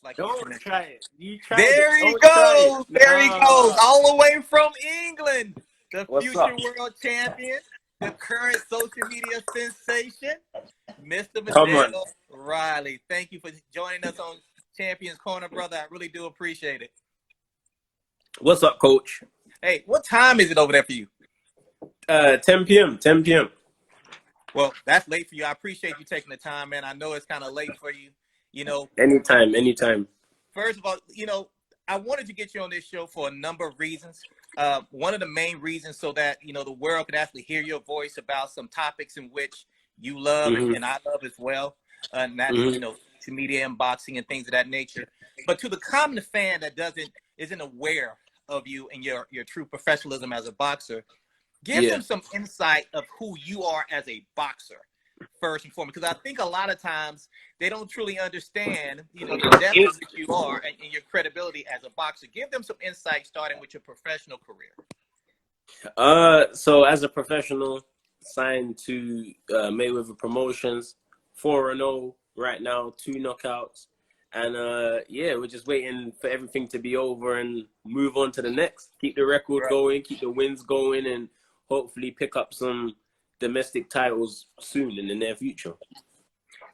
like you Don't connect. try it. You tried it. There he Don't try it. goes. There he goes. Nah. All the way from England. The What's up? future world champion. The current social media sensation. Mr. Come on. Viddal Riley. Thank you for joining us on Champions Corner, brother. I really do appreciate it. What's up, coach? Hey, what time is it over there for you? 10 p.m. 10 p.m. Well, that's late for you. I appreciate you taking the time, man. I know it's kind of late for you. You know, Anytime. first of all, you know, I wanted to get you on this show for a number of reasons. One of the main reasons so that, you know, the world can actually hear your voice about some topics in which you love and I love as well. And that's, you know, social media and boxing and things of that nature. But to the common fan that isn't aware of you and your true professionalism as a boxer, give them some insight of who you are as a boxer, first and foremost, because I think a lot of times they don't truly understand, you know, the depth of which you are and your credibility as a boxer. Give them some insight starting with your professional career. So as a professional, signed to Mayweather Promotions, 4-0 right now, 2 knockouts. And we're just waiting for everything to be over and move on to the next. Keep the record going, keep the wins going, and hopefully pick up some domestic titles soon in the near future.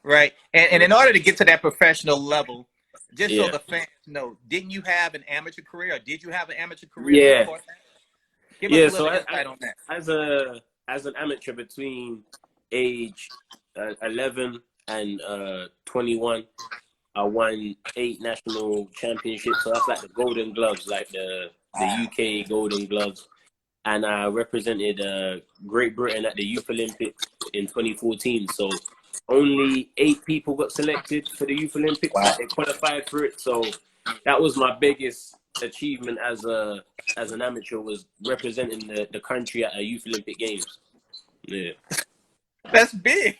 Right. And in order to get to that professional level, just so the fans know, didn't you have an amateur career, or did you have an amateur career before that? Give us a little insight on that. As an amateur between age 11 and 21, I won 8 national championships. So that's like the Golden Gloves, like the UK Golden Gloves. And I represented Great Britain at the Youth Olympics in 2014. So only 8 people got selected for the Youth Olympics. Wow. They qualified for it. So that was my biggest achievement as an amateur, was representing the country at a Youth Olympic Games. Yeah. That's big.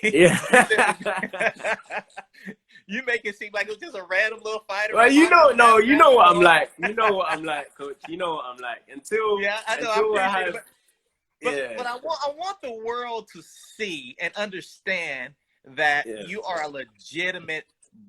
Yeah. You make it seem like it was just a random little fighter. Well, you know what I'm like. You know what I'm like, coach. You know what I'm like. But I want the world to see and understand that you are a legitimate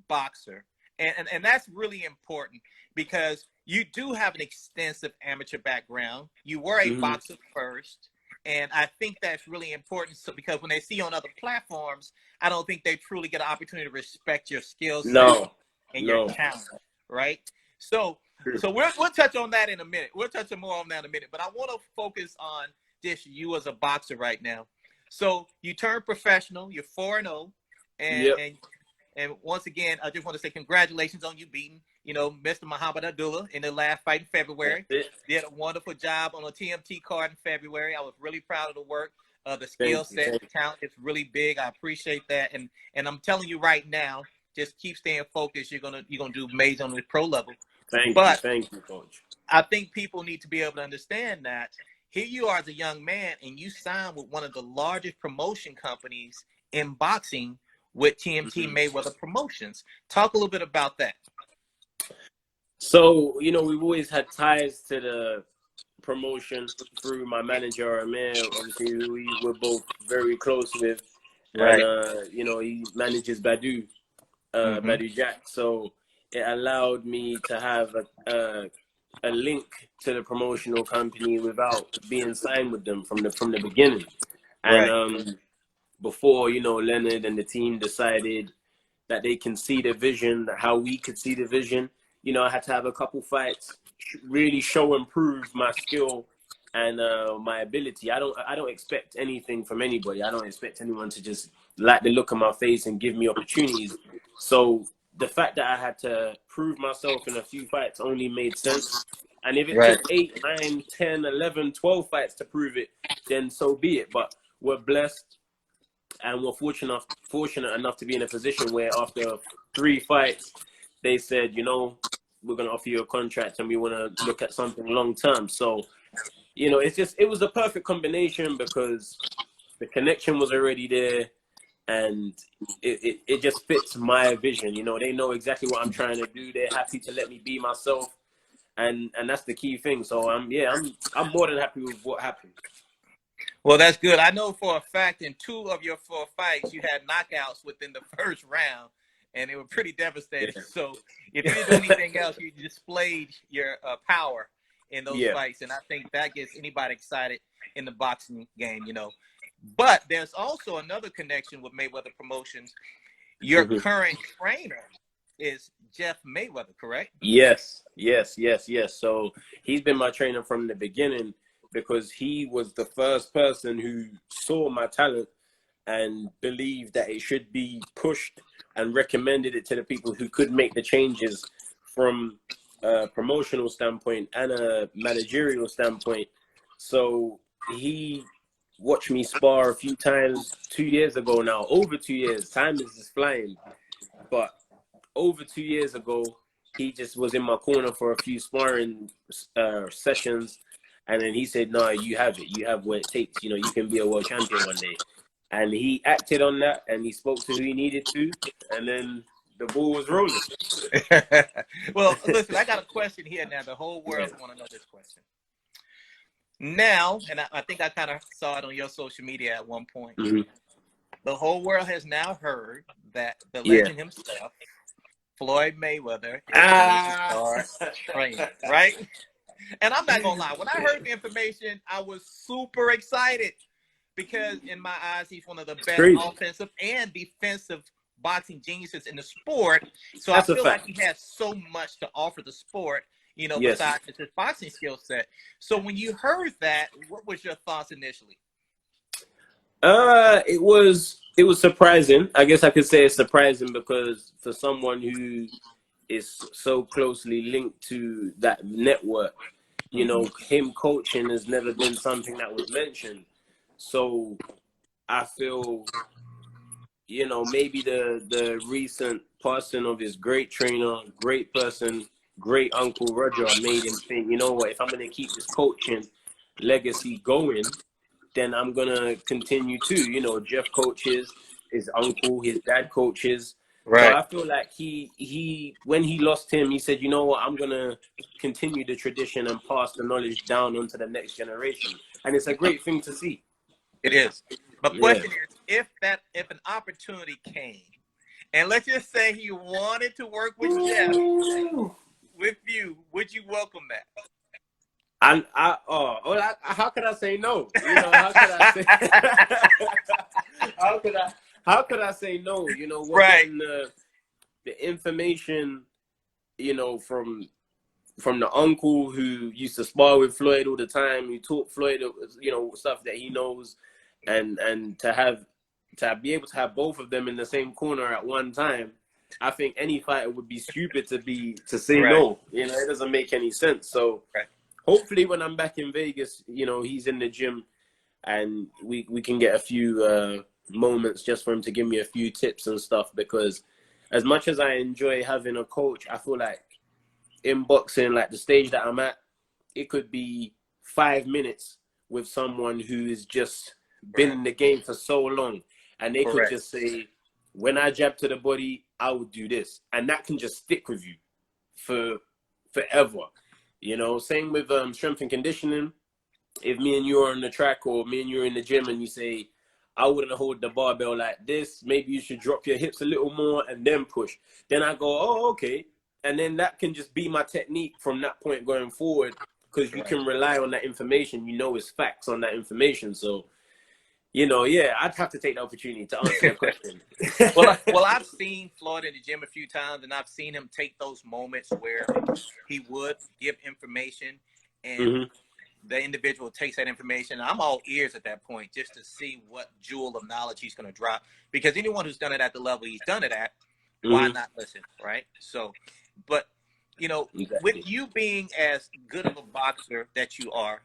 boxer. And that's really important, because you do have an extensive amateur background. You were a boxer first. And I think that's really important, because when they see you on other platforms, I don't think they truly get an opportunity to respect your skills and your talent, right? So we'll touch on that in a minute. We'll touch more on that in a minute. But I want to focus on just you as a boxer right now. So you turned professional. You're 4-0, and once again, I just want to say congratulations on you beating, you know, Mr. Muhammad Abdullah in the last fight in February. Did a wonderful job on a TMT card in February. I was really proud of the work. The skill set, the talent is really big. I appreciate that. And I'm telling you right now, just keep staying focused. You're gonna do amazing on the pro level. Thank you, coach. I think people need to be able to understand that here you are as a young man, and you signed with one of the largest promotion companies in boxing, with TMT Mayweather Promotions. Talk a little bit about that. So, you know, we've always had ties to the promotion through my manager, Amir, obviously, who we were both very close with. Right. And, you know, he manages Badu Jack. So it allowed me to have a link to the promotional company without being signed with them from the beginning. And before, you know, Leonard and the team decided that they can see the vision, how we could see the vision, you know, I had to have a couple fights, really show and prove my skill and my ability. I don't expect anything from anybody. I don't expect anyone to just like the look on my face and give me opportunities. So the fact that I had to prove myself in a few fights only made sense. And if it took 8, 9, 10, 11, 12 fights to prove it, then so be it. But we're blessed. And we're fortunate enough to be in a position where after 3 fights, they said, you know, we're going to offer you a contract and we want to look at something long term. So, you know, it was a perfect combination, because the connection was already there, and it just fits my vision. You know, they know exactly what I'm trying to do. They're happy to let me be myself. And that's the key thing. So I'm more than happy with what happened. Well, that's good. I know for a fact in 2 of your 4 fights, you had knockouts within the first round. and they were pretty devastating. Yeah. So if you didn't do anything else, you displayed your power in those fights, and I think that gets anybody excited in the boxing game, you know. But there's also another connection with Mayweather Promotions. Your current trainer is Jeff Mayweather, correct? Yes. So he's been my trainer from the beginning because he was the first person who saw my talent and believed that it should be pushed and recommended it to the people who could make the changes from a promotional standpoint and a managerial standpoint. So he watched me spar a few times 2 years ago now, over 2 years. Time is just flying. But over 2 years ago, he just was in my corner for a few sparring sessions. And then he said, no, you have it. You have what it takes. You know, you can be a world champion one day. And he acted on that, and he spoke to who he needed to. And then the ball was rolling. Well, listen, I got a question here now. The whole world want to know this question. Now, and I think I kind of saw it on your social media at one point. The whole world has now heard that the legend himself, Floyd Mayweather, is training, right? And I'm not going to lie. When I heard the information, I was super excited because in my eyes, he's one of the best offensive and defensive boxing geniuses in the sport. So I feel like he has so much to offer the sport, you know, besides his boxing skill set. So when you heard that, what was your thoughts initially? It was surprising. I guess I could say it's surprising because for someone who is so closely linked to that network, you know, him coaching has never been something that was mentioned. So I feel, you know, maybe the recent passing of his great trainer, great person, great Uncle Roger made him think, you know what, if I'm going to keep this coaching legacy going, then I'm going to continue too. You know, Jeff coaches, his uncle, his dad coaches. Right. So I feel like he when he lost him, he said, you know what, I'm going to continue the tradition and pass the knowledge down onto the next generation. And it's a great thing to see. It is. But question is, if an opportunity came, and let's just say he wanted to work with Jeff, with you, would you welcome that? How could I say no? You know, how could I say how could I say no? You know, the information, you know, from the uncle who used to spar with Floyd all the time, who taught Floyd, you know, stuff that he knows, and to be able to have both of them in the same corner at one time, I think any fighter would be stupid to say no. You know, it doesn't make any sense. So hopefully when I'm back in Vegas, you know, he's in the gym and we can get a few moments just for him to give me a few tips and stuff, because as much as I enjoy having a coach, I feel like in boxing, like the stage that I'm at, it could be 5 minutes with someone who has just been in the game for so long, and they could just say, when I jab to the body, I would do this, and that can just stick with you for forever. You know, same with strength and conditioning. If me and you are on the track, or me and you are in the gym, and you say, I wouldn't hold the barbell like this, maybe you should drop your hips a little more and then push. Then I go, oh, okay. And then that can just be my technique from that point going forward, because you can rely on that information. You know, it's facts on that information. So, you know, I'd have to take the opportunity to answer your question. Well, I've seen Floyd in the gym a few times, and I've seen him take those moments where he would give information, and the individual takes that information. I'm all ears at that point just to see what jewel of knowledge he's going to drop, because anyone who's done it at the level he's done it at, why not listen, right? So, but, you know, with you being as good of a boxer that you are,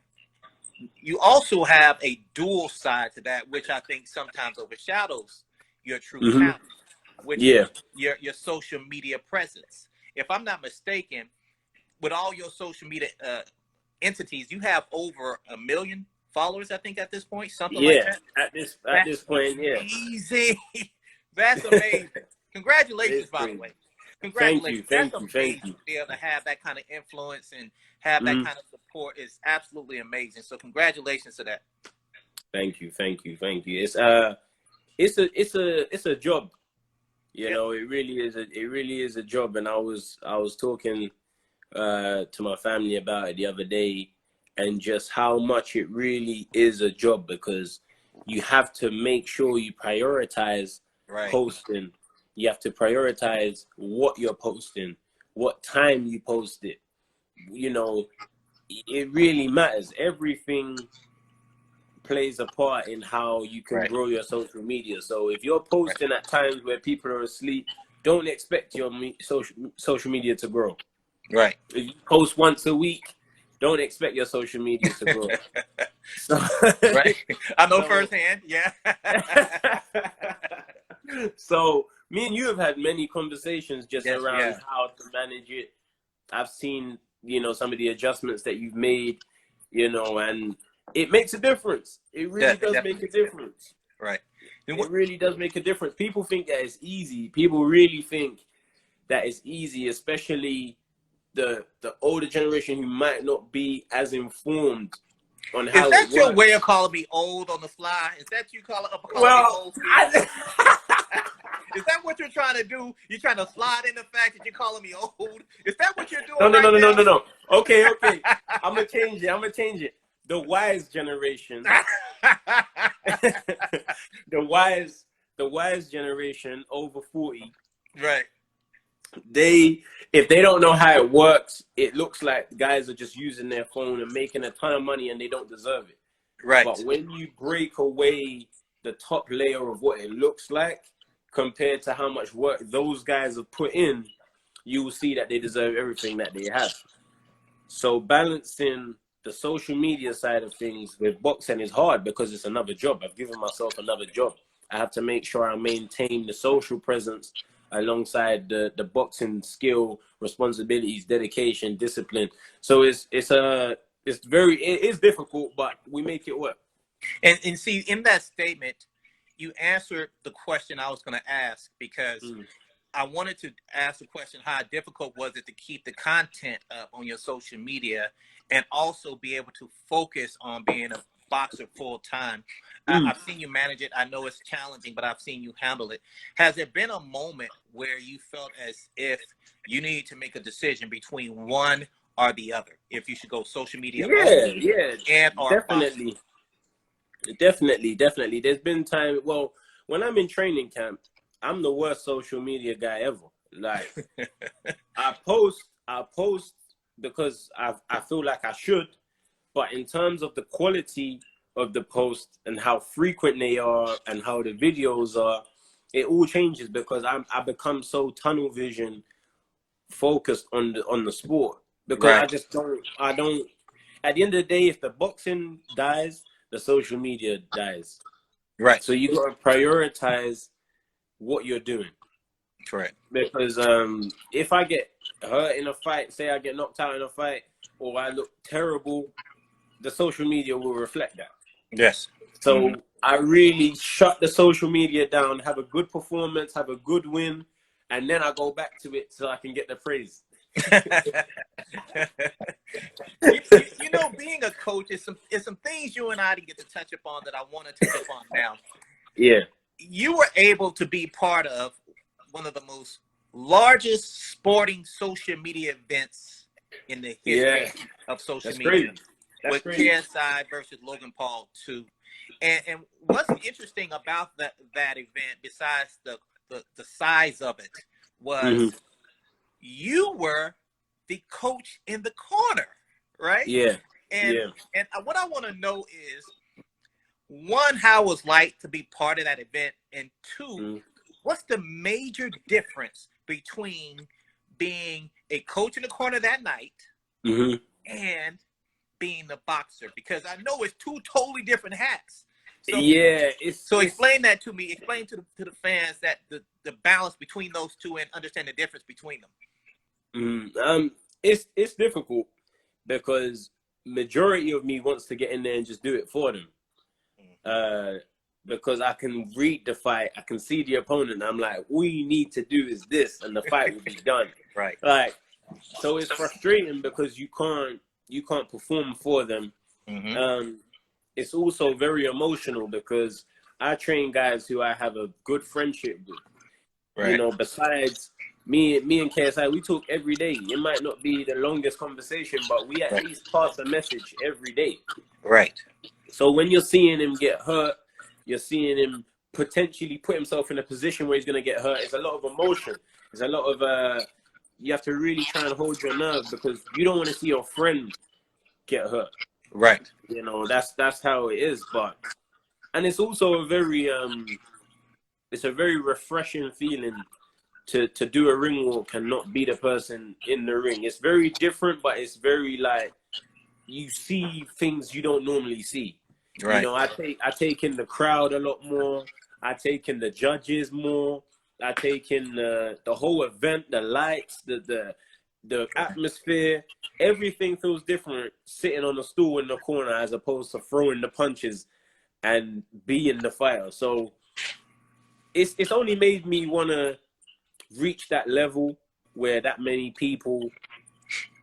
you also have a dual side to that, which I think sometimes overshadows your true talent, which is your social media presence. If I'm not mistaken, with all your social media entities, you have over 1 million followers, I think, at this point, something like that. At this point, amazing. That's amazing. Congratulations, by the way. Congratulations. Thank you. To be able to have that kind of influence and have that kind of support is absolutely amazing. So congratulations to that. Thank you. It's a job. You know, it really is a job. And I was talking to my family about it the other day, and just how much it really is a job, because you have to make sure you prioritize posting. You have to prioritize what you're posting, what time you post it. You know, it really matters. Everything plays a part in how you can grow your social media. So if you're posting at times where people are asleep, don't expect your social media to grow. Right. If you post once a week, don't expect your social media to grow. So, right. I know firsthand. Yeah. So me and you have had many conversations just around how to manage it. I've seen, you know, some of the adjustments that you've made, you know, and it makes a difference. It really does make a difference. Right. It really does make a difference. People think that it's easy. People really think that it's easy, especially the older generation who might not be as informed on how it works. Is that your way of calling me old on the fly? Is that you calling me old? Is that what you're trying to do? You're trying to slide in the fact that you're calling me old? Is that what you're doing? No. Okay. I'm gonna change it. The wise generation. the wise generation over 40. Right. If they don't know how it works, it looks like guys are just using their phone and making a ton of money and they don't deserve it. Right. But when you break away the top layer of what it looks like compared to how much work those guys have put in, you will see that they deserve everything that they have. So balancing the social media side of things with boxing is hard because it's another job. I've given myself another job. I have to make sure I maintain the social presence alongside the boxing skill, responsibilities, dedication, discipline. So it is difficult, but we make it work. And see, in that statement, you answered the question I was going to ask, because I wanted to ask the question, how difficult was it to keep the content up on your social media and also be able to focus on being a boxer full time? I've seen you manage it. I know it's challenging, but I've seen you handle it. Has there been a moment where you felt as if you need to make a decision between one or the other? If you should go social media and or definitely. Definitely. There's been time. Well, when I'm in training camp, I'm the worst social media guy ever. Like, I post because I feel like I should, but in terms of the quality of the post and how frequent they are and how the videos are, it all changes because I become so tunnel vision focused on the sport, because I don't. At the end of the day, if the boxing dies, the social media dies. Right. So you got to prioritize what you're doing. Correct. Because if I get hurt in a fight, say I get knocked out in a fight, or I look terrible, the social media will reflect that. Yes. So I really shut the social media down, have a good performance, have a good win, and then I go back to it so I can get the praise. you know, being a coach is some things you and I didn't get to touch upon that I want to touch upon now. Yeah. You were able to be part of one of the most largest sporting social media events in the history of social media. With KSI versus Logan Paul 2. And what's interesting about that event, besides the size of it, was you were the coach in the corner, right? Yeah. And what I want to know is, one, how it was like to be part of that event, and two, what's the major difference between being a coach in the corner that night and being the boxer? Because I know it's two totally different hats. So explain that to me. Explain to the fans that the balance between those two and understand the difference between them. It's difficult because majority of me wants to get in there and just do it for them. Because I can read the fight, I can see the opponent. I'm like, all you need to do is this, and the fight will be done. Right. Like, so it's frustrating because you can't perform for them. It's also very emotional because I train guys who I have a good friendship with. You know, besides me and KSI, we talk every day. It might not be the longest conversation, but we at least pass a message every day. Right. So when you're seeing him get hurt, you're seeing him potentially put himself in a position where he's going to get hurt. It's a lot of emotion. It's a lot of you have to really try and hold your nerve, because you don't want to see your friend get hurt. Right. You know, that's how it is. And it's also a very refreshing feeling to do a ring walk and not be the person in the ring. It's very different, but it's very like, you see things you don't normally see. Right. You know, I take in the crowd a lot more. I take in the judges more. I take in the whole event, the lights, the atmosphere. Everything feels different sitting on a stool in the corner as opposed to throwing the punches and being the fighter. So it's only made me want to reach that level where that many people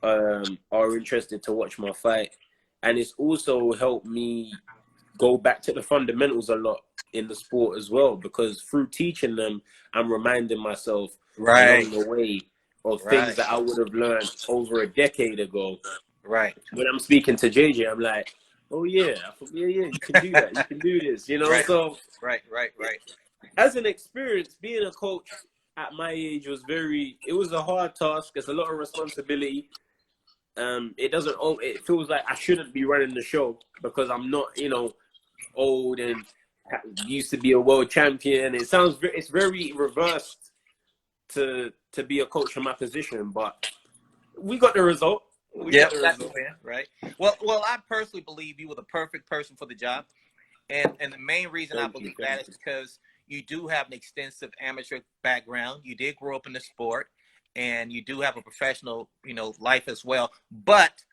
are interested to watch my fight. And it's also helped me go back to the fundamentals a lot in the sport as well, because through teaching them, I'm reminding myself along the way of things that I would have learned over a decade ago. Right. When I'm speaking to JJ, I'm like, oh yeah, you can do that. You can do this, you know? Right. So Right. As an experience, being a coach at my age it was a hard task. It's a lot of responsibility. It feels like I shouldn't be running the show because I'm not, you know, old and used to be a world champion. It's very reversed to be a coach in my position, but we got the result. Right. Well, I personally believe you were the perfect person for the job, and the main reason I believe that is because you do have an extensive amateur background. You did grow up in the sport, and you do have a professional, you know, life as well. But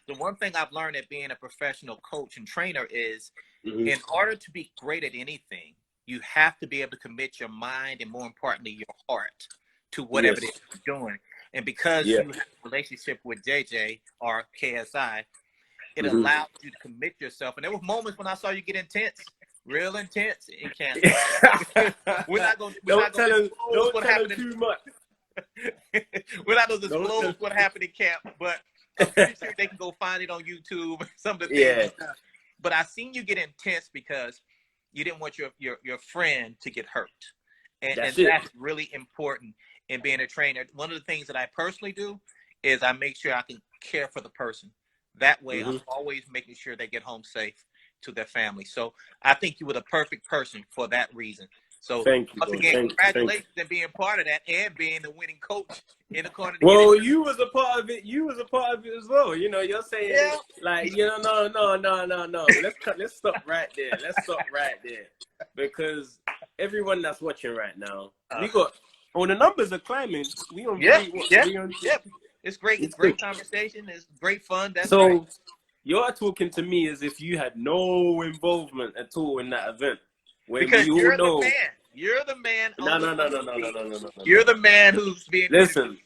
the one thing I've learned at being a professional coach and trainer is, in order to be great at anything, you have to be able to commit your mind and, more importantly, your heart to whatever it is you're doing. And because you have a relationship with JJ or KSI, it allows you to commit yourself. And there were moments when I saw you get intense, real intense in camp. We're not going to disclose too much. We're not going to disclose what happened in camp, but I'm pretty sure they can go find it on YouTube. Some of the things. Yeah. But I seen you get intense because you didn't want your friend to get hurt. And that's really important in being a trainer. One of the things that I personally do is I make sure I can care for the person. That way, I'm always making sure they get home safe to their family. So I think you were the perfect person for that reason. So once again, congratulations on being part of that and being the winning coach in the corner. Well, you was a part of it. You was a part of it as well. You know, you're saying like, you know, no. Let's stop right there. Because everyone that's watching right now, we got. Oh, the numbers are climbing. We on It's great. It's great conversation. It's great fun. That's so great. You're talking to me as if you had no involvement at all in that event. Because you're the man. You're the man. No. You're the man who's being. Listen,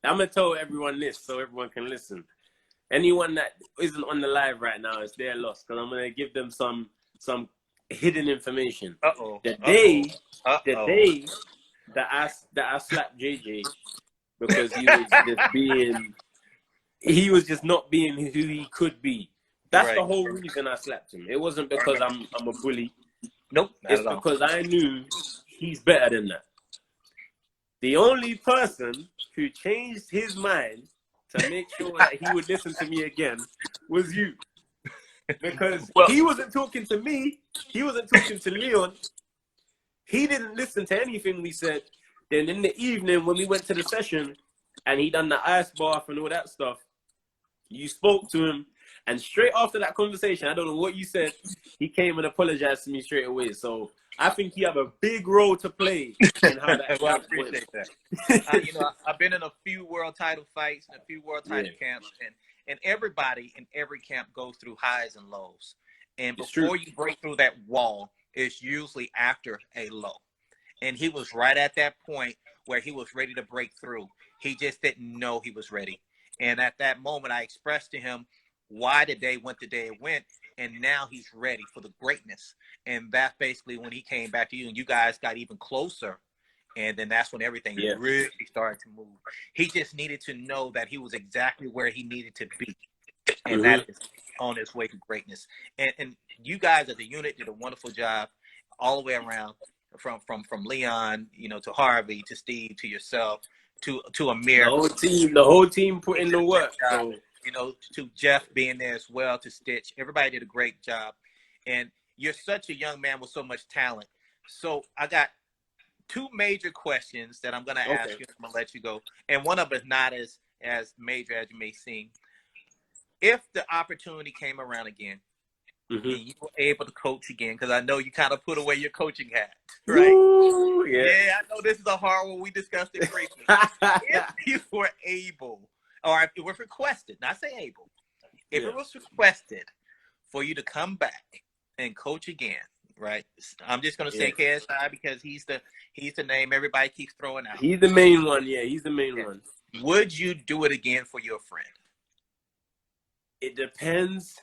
I'm gonna tell everyone this so everyone can listen. Anyone that isn't on the live right now is their loss, because I'm gonna give them some hidden information. The day that I slapped JJ because he was just not being who he could be. That's the whole reason I slapped him. It wasn't because I'm a bully. Nope. It's because I knew he's better than that. The only person who changed his mind to make sure that he would listen to me again was you. Because he wasn't talking to me. He wasn't talking to Leon. He didn't listen to anything we said. Then in the evening when we went to the session and he done the ice bath and all that stuff, you spoke to him. And straight after that conversation, I don't know what you said, he came and apologized to me straight away. So I think you have a big role to play in how that I appreciate that. You know, I've been in a few world title fights and a few world title camps, and everybody in every camp goes through highs and lows. And before you break through that wall, it's usually after a low. And he was right at that point where he was ready to break through. He just didn't know he was ready. And at that moment, I expressed to him why the day went the day it went, and now he's ready for the greatness. And that's basically when he came back to you, and you guys got even closer And then that's when everything really started to move. He just needed to know that he was exactly where he needed to be. And that is on his way to greatness. And you guys as a unit did a wonderful job all the way around, from Leon, you know, to Harvey, to Steve, to yourself, to Amir. The whole team put in the work. So, you know, to Jeff being there as well, to Stitch. Everybody did a great job. And you're such a young man with so much talent. So I got two major questions that I'm going to ask you. I'm going to let you go. And one of them is not as major as you may seem. If the opportunity came around again, and you were able to coach again, because I know you kind of put away your coaching hat, right? Ooh, yeah, I know this is a hard one. We discussed it briefly. If you were able, or if it was requested, not say able, if it was requested for you to come back and coach again, right? I'm just going to say KSI because he's the name everybody keeps throwing out. He's the main one. Yeah, he's the main one. Would you do it again for your friend? It depends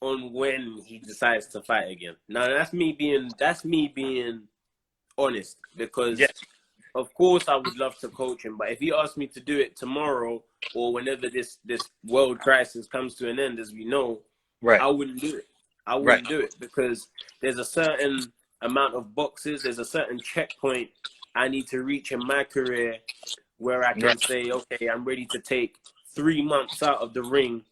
on when he decides to fight again. Now that's me being honest, because of course I would love to coach him, but if he asked me to do it tomorrow or whenever this world crisis comes to an end, as we know, I wouldn't do it. I wouldn't do it because there's a certain amount of boxes, there's a certain checkpoint I need to reach in my career where I can say, okay, I'm ready to take 3 months out of the ring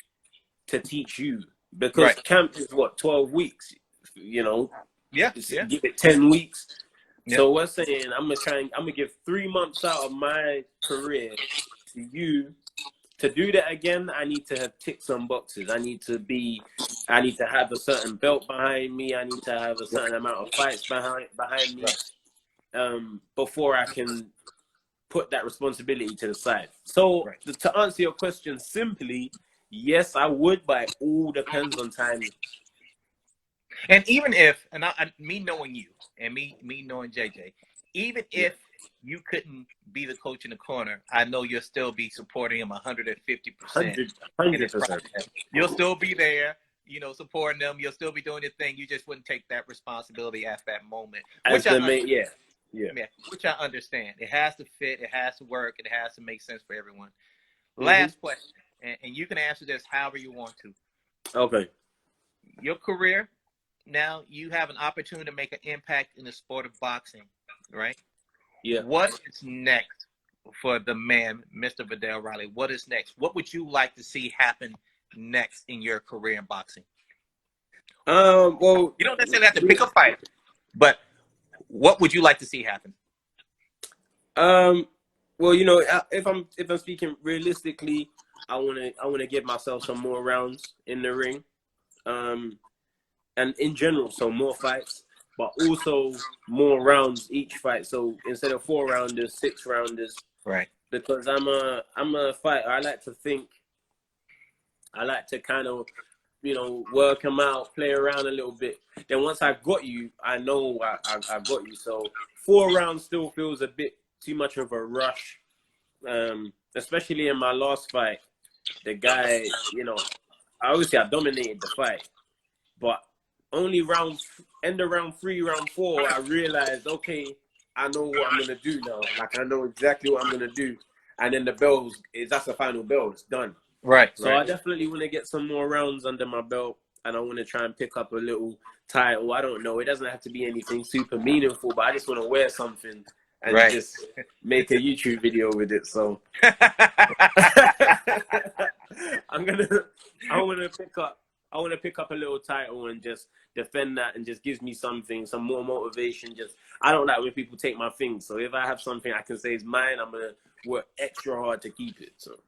to teach you, because camp is what, 12 weeks, you know? Give it 10 weeks. So we're saying I'm gonna give 3 months out of my career to you. To do that again, I need to have ticked some boxes. I need to have a certain belt behind me. I need to have a certain amount of fights behind me before I can put that responsibility to the side. So to answer your question simply, yes, I would, but it all depends on timing. And even if, me knowing you and me knowing JJ, even if you couldn't be the coach in the corner, I know you'll still be supporting him 150%. 100%. You'll still be there, you know, supporting them. You'll still be doing your thing. You just wouldn't take that responsibility at that moment. Which I understand. It has to fit. It has to work. It has to make sense for everyone. Last question, and you can answer this however you want to. Okay. Your career, now you have an opportunity to make an impact in the sport of boxing, right? Yeah. What is next for the man, Mr. Viddal Riley? What is next? What would you like to see happen next in your career in boxing? Well, you don't necessarily have to pick a fight, but what would you like to see happen? Well, you know, if I'm speaking realistically, I wanna give myself some more rounds in the ring, and in general, so more fights, but also more rounds each fight. So instead of 4 rounders, 6 rounders. Right. Because I'm a fighter. I like to kind of, you know, work them out, play around a little bit. Then once I got you, I know I got you. So 4 rounds still feels a bit too much of a rush, especially in my last fight. The guy, you know, I dominated the fight, but only end of round 3, round 4, I realized, okay, I know what I'm gonna do now. Like I know exactly what I'm gonna do, and then that's the final bell. It's done. Right. So I definitely want to get some more rounds under my belt, and I want to try and pick up a little title. I don't know. It doesn't have to be anything super meaningful, but I just want to wear something and just make a YouTube video with it. So I want to pick up a little title and just defend that, and just gives me some more motivation. I don't like when people take my things. So if I have something I can say is mine, I'm gonna work extra hard to keep it. So.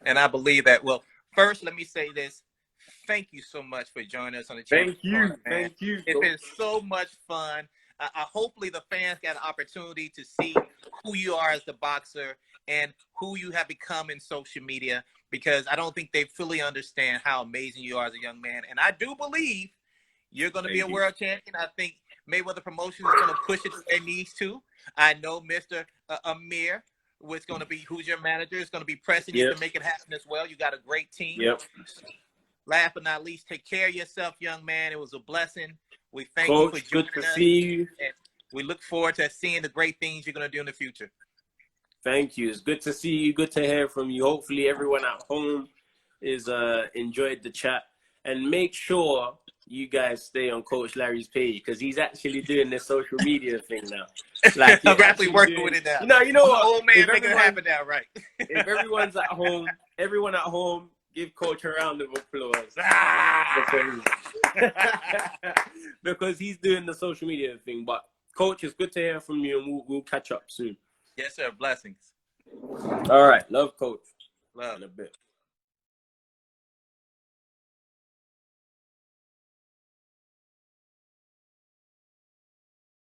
And I believe that. Well, first, let me say this. Thank you so much for joining us on the channel. Thank you. It's been so much fun. Hopefully the fans got an opportunity to see who you are as the boxer and who you have become in social media, because I don't think they fully understand how amazing you are as a young man. And I do believe you're going to be a world champion. I think Mayweather Promotions is going to push it to their knees too. I know Mr. Amir, who's your manager, is going to be pressing you to make it happen as well. You got a great team. Yep. Last but not least, take care of yourself, young man. It was a blessing. We thank you for joining us. Good to see you. And We look forward to seeing the great things you're going to do in the future. Thank you. It's good to see you. Good to hear from you. Hopefully everyone at home is enjoyed the chat. And make sure you guys stay on Coach Larry's page, because he's actually doing this social media thing now. Like, I'm actually working with it now. You know what? Old man making it happen now, right? If everyone's at home, everyone at home, give Coach a round of applause. Because he's doing the social media thing. But Coach, it's good to hear from you, and we'll catch up soon. Yes, sir. Blessings. All right. Love, Coach. Love. In a bit.